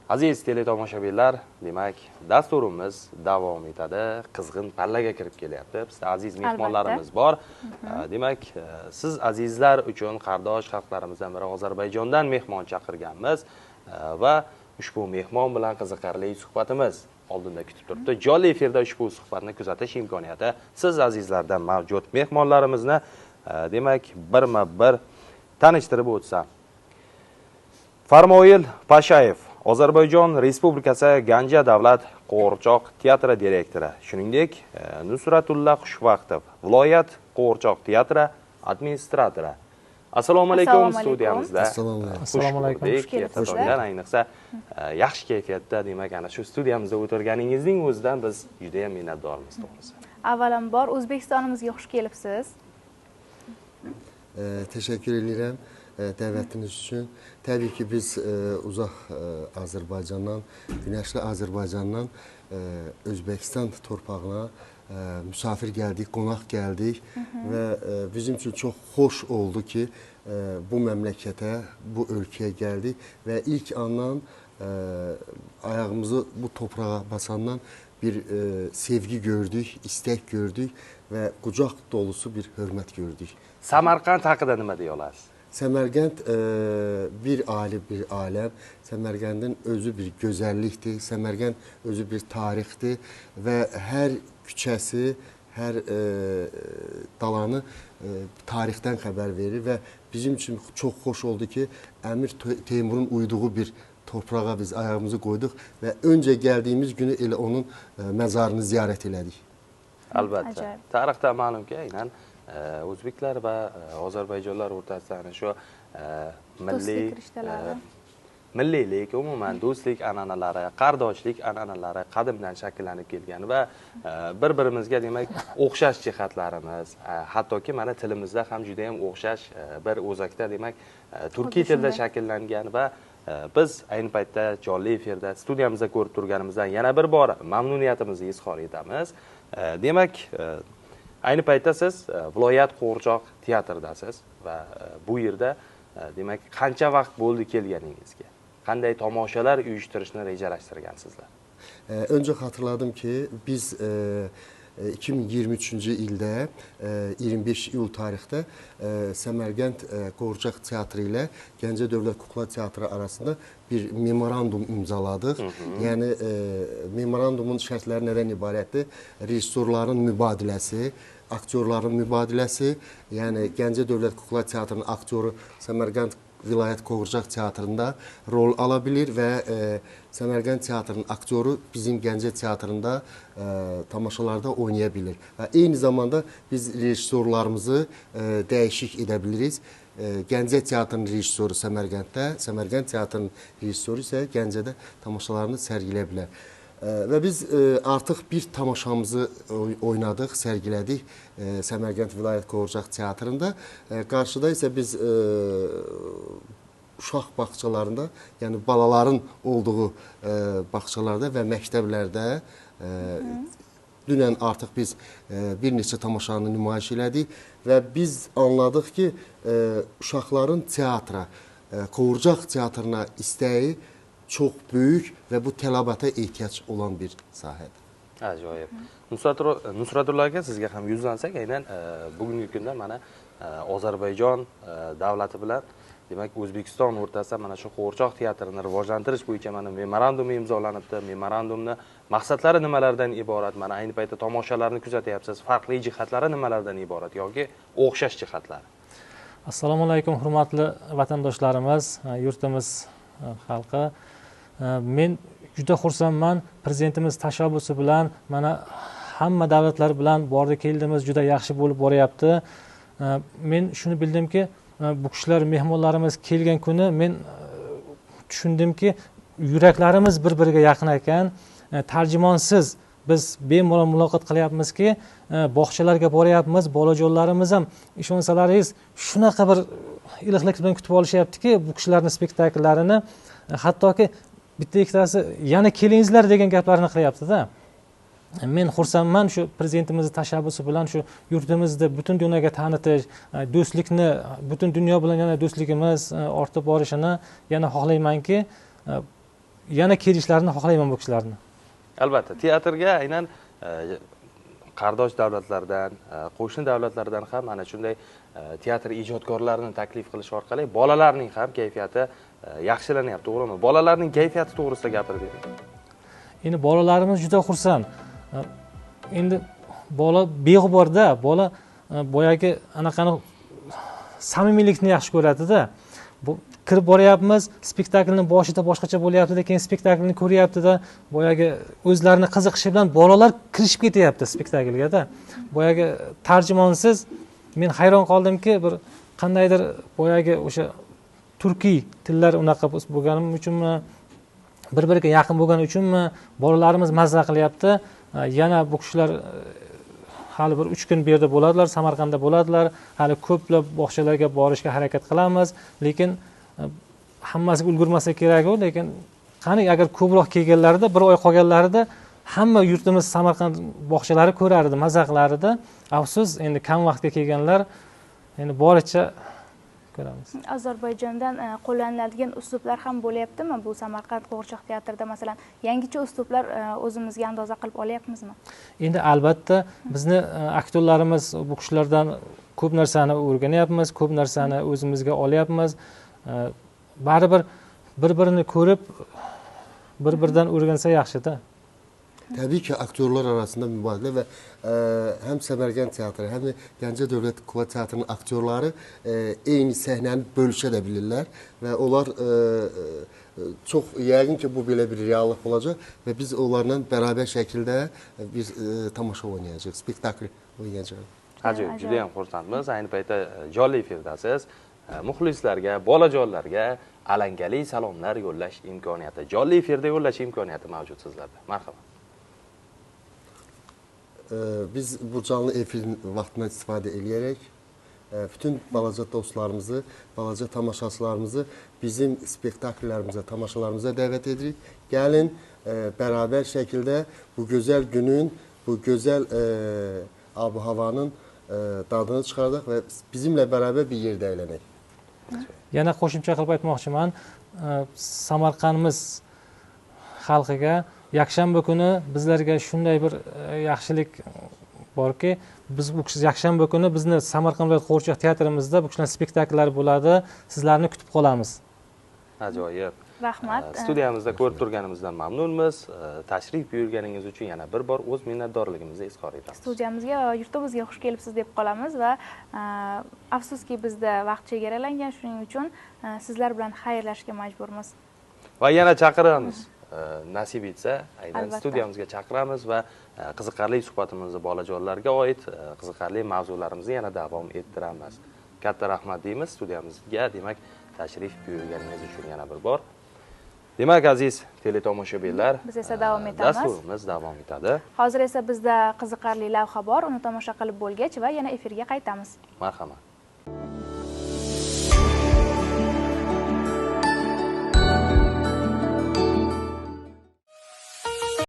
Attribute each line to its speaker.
Speaker 1: Aziz teletomoshabinlar, demak, dasturimiz davom etadi. Qizg'in pallaga kirib kelyapti. Bizda aziz mehmonlarimiz bor. Demak, siz azizlar uchun qardosh xalqlarimizdan biri Ozarbayjondan mehmon chaqirganmiz va ushbu mehmon bilan qiziqarli suhbatimiz oldinda kutib turibdi. Jonli efirda ushbu suhbatni kuzatish imkoniyati siz azizlardan mavjud. Mehmonlarimizni demak, birma-bir tanishtirib o'tsam. Farmoil Pashayev, Ozarbayjon Respublikasi Ganja davlat qo'g'irchoq teatri direktori, shuningdek Nusratulla Xushvaqtov, viloyat qo'g'irchoq teatri administratori. Assalomu alaykum studiyamizda.
Speaker 2: Assalomu alaykum.
Speaker 1: Ertadan ayniqsa yaxshi kayfiyatda, demak, ana shu studiyamizda o'tirganingizning o'zidan biz juda ham minnatdormiz, to'g'risi.
Speaker 3: Avvalambor O'zbekistonimizga xush kelibsiz.
Speaker 2: Teşekkür ederim davetiniz için. Tabii ki biz uzak Azerbaycan'dan, güneşli Azerbaycan'dan Özbekistan torpağına misafir geldik, konak geldik ve bizim için çok hoş oldu ki bu memlekete, bu ülkeye geldik ve ilk andan ayağımızı bu toprağa basandan bir sevgi gördük, istek gördük ve kucak dolusu bir hürmet gördük.
Speaker 1: Samarqand haqida nima deya olasiz?
Speaker 2: Semerkant bir aile, bir alem. Semerkant'ın özü bir güzellikti. Semerkant özü bir tarihti ve her küçesi, her dalanı tarihten haber verir ve bizim için çok hoş oldu ki Emir Teymur'un uyduğu bir toprağa biz ayağımızı koyduk ve önce geldiğimiz günü ile onun mezarını ziyaret elədik.
Speaker 1: Albatta. Tarixda ma'lumki, aynan o'zbeklar va ozarbayjonlar o'rtasida ana shu milliylik, umuman do'stlik an'analari, qardoshlik an'analari qadimdan shakllanib kelgan va bir-birimizga demak o'xshash jihatlarimiz, hattoki mana tilimizda ham juda ham o'xshash bir o'zakda demak turkiy tilda shakllangan va biz ayni paytda jonli efirda studiyamizda ko'rib turganimizdan yana bir bor mamnuniyatimizni izhor etamiz. Demak, ayni paytda siz viloyat qo'g'irchoq teatridasiz va bu yerda demak qancha vaqt bo'ldi kelganingizga? Qanday tomoshalar uyushtirishni rejalashtirgansizlar?
Speaker 2: Önce hatırladım ki biz 2023 ildə 25 iyul tarixdə Səmərqənd Qoğurcaq Teatrı ilə Gəncə Dövlət Kukla Teatrı arasında bir memorandum imzaladıq. Yəni memorandumun şərtləri nədən ibarətdir? Rejissorların mübadiləsi, aktyorların mübadiləsi, yəni Gəncə Dövlət Kukla Teatrının aktyoru Səmərqənd Vilayət Qoğurcaq Teatrında rol alabilir və Səmərqənd Teatrının aktyoru bizim Gəncə Teatrında tamaşalarda oynayabilir. Və eyni zamanda biz rejissorlarımızı dəyişik edə biliriz. Gəncə Teatrının rejissoru Səmərqənddə, Səmərqənd Teatrının rejissoru isə Gəncədə tamaşalarını sərgilə bilər. Və biz artıq bir tamaşamızı oynadık, sərgilədik Səmərqənd Vilayət Qoğurcaq Teatrında. Qarşıda isə biz uşaq bağçalarında, yəni balaların olduğu bağçalarda və məktəblərdə dünən artıq biz bir neçə tamaşanı nümayiş elədik və biz anladıq ki, uşaqların teatra, Qoğurcaq teatrına istəyi çok büyük ve bu tələbata ehtiyac olan bir sahədir.
Speaker 1: Ajoyib. Nusratulla aka, sizga ham yuzlansak, aynan bugungi kunda mana Ozarbayjon davlati bilan demak O'zbekiston o'rtasida mana shu qo'g'irchoq teatrini rivojlantirish bo'yicha mana memorandum imzolanibdi. Memorandumni maqsadlari nimalardan iborat? Mana ayni paytda tomoshalarni kuzatyapsiz. Farqli jihatlari nimalardan iborat yoki o'xshash jihatlari?
Speaker 4: Assalomu alaykum hurmatli vatandoshlarimiz, yurtimiz xalqi. Men juda xursandman, prezidentimiz tashabbusi bilan mana hamma davlatlar bilan bordi keldimiz juda yaxshi bo'lib boryapti. Men shuni bildimki, bu kishilar mehmonlarimiz kelgan kuni men tushundimki, yuraklarimiz bir-biriga yaqin ekan. Tarjimonsiz biz bemalol muloqot qilyapmizki, bog'chalarga boryapmiz, bolajonlarimiz ham ishonsalaringiz shunaqa bir iliqlik bilan kutib olishyaptiki, bu kishilarning spektakllarini, hattoki bitta ikkitasi yana kelingizlar degan gaplarni qilyapti-da. Men xursandman shu prezidentimiz tashabbusi bilan shu yurtimizni butun dunyoga tanitish, do'stlikni butun dunyo bilan yana do'stligimiz ortib borishini yana xohlaymanki, yana kelishlarini xohlayman bu kishilarni.
Speaker 1: Albatta, teatrga aynan qardosh davlatlardan, qo'shni davlatlardan ham mana shunday teatr ijodkorlarini taklif qilish orqali bolalarning ham kayfiyati yaxshilanyapti, to'g'rimi? Bolalarning kayfiyati to'g'risida gapirib bering.
Speaker 4: Endi bolalarimiz juda xursand. Endi bola beg'uborda, bola boyagi anaqani samimiylikni yaxshi ko'radi-da. Bu kirib boryapmiz, spektaklni boshida boshqacha bo'lyapti, keyin spektaklni ko'ryapti-da, boyagi o'zlarini qiziqishi bilan bolalar kirishib ketyapti spektaklga-da. Boyagi tarjimonsiz men hayron qoldimki, bir qandaydir boyagi o'sha turkiy tillar unaqa bo'lganim uchunmi, bir-biriga yaqin bo'lgani uchunmi bolalarimiz mazza qilyapti. Yana bu kishilar hali bir 3 kun bu yerda bo'ladilar, Samarqandda bo'ladilar. Hali ko'plab bog'chalarga borishga harakat qilamiz, lekin hammasiga ulgurmasa kerak-ku, lekin qani agar ko'proq kelganlarida, bir oy qolganlarida hamma yurtimiz Samarqand bog'chalari ko'rardi, mazza qilardi. Afsus, endi kam vaqtga kelganlar, endi boricha ko'ramiz.
Speaker 3: Ozarbayjondan qo'llaniladigan uslublar ham bo'lyaptimi? Bu Samarqand qo'g'irchoq teatrida masalan yangicha uslublar o'zimizga andoza qilib olyapmizmi?
Speaker 4: Endi albatta bizni aktyorlarimiz bu kishilardan ko'p narsani o'rganyapmiz, ko'p narsani o'zimizga olyapmiz. Baribir bir-birini ko'rib, bir-biridan o'rgansa yaxshi-da.
Speaker 2: Tabii ki aktörler arasında mübadele ve hem Semergen Teatrı hem de Gəncə Dövlət Kukla Teatrının aktörleri eyni səhnəni bölüşebilirler ve onlar çok yəqin ki bu belə bir reallik olacak ve biz onlarla beraber şekilde bir tamaşa oynayacağız, spektakl oynayacağız.
Speaker 1: Hacı, juda ham xursandmiz. Ayni paytda jonli efirdasiz. Muxlislarga, bolajonlarga alangali salomlar yo'llash imkoniyati, jonli efirda yo'llash imkoniyati mavjud sizlarda. Marhamat.
Speaker 2: Biz bu canlı efirin vaxtından istifadə edərək bütün balaca dostlarımızı, balaca tamaşaçılarımızı bizim spektakllərimizə, tamaşalarımıza dəvət edirik. Gəlin bərabər şəkildə bu gözəl günün, bu gözəl ab-havanın dadını çıxardaq və bizimlə bərabər bir yerdə əylənək.
Speaker 4: Yana qo'shimcha qilib aytmoqchiman, Samarqandimiz xalqiga yakshanba kuni bizlarga shunday bir yaxshilik borki, biz bu yakshanba kuni bizni Samarqand viloyat qo'g'irchoq teatrimizda bu kishilar spektakllar bo'ladi. Sizlarni kutib qolamiz.
Speaker 1: Ajoyib.
Speaker 3: Rahmat.
Speaker 1: Studiyamizda ko'rib turganimizdan mamnunmiz. Tashrif buyurganingiz uchun yana bir bor o'z minnatdorligimizni izhor etamiz.
Speaker 3: Studiyamizga, yurtimizga xush kelibsiz deb qolamiz va afsuski bizda vaqt chegaralangan, shuning uchun sizlar bilan xayrlashishga majburmiz.
Speaker 1: Va yana chaqiramiz. Nasib etsa, aynan studiyamizga chaqiramiz va qiziqarli suhbatimizni bolajonlarga oid qiziqarli mavzularimizni yana davom ettiramiz. Katta rahmat deymiz studiyamizga, demak, tashrif buyurganingiz uchun yana bir bor. Demak, aziz teletomoshabinlar,
Speaker 3: biz esa davom etamiz.
Speaker 1: Dasturimiz davom etadi.
Speaker 3: Hozir esa bizda qiziqarli lavha bor, uni tomosha qilib bo'lgach va yana efirga qaytamiz.
Speaker 1: Marhamat.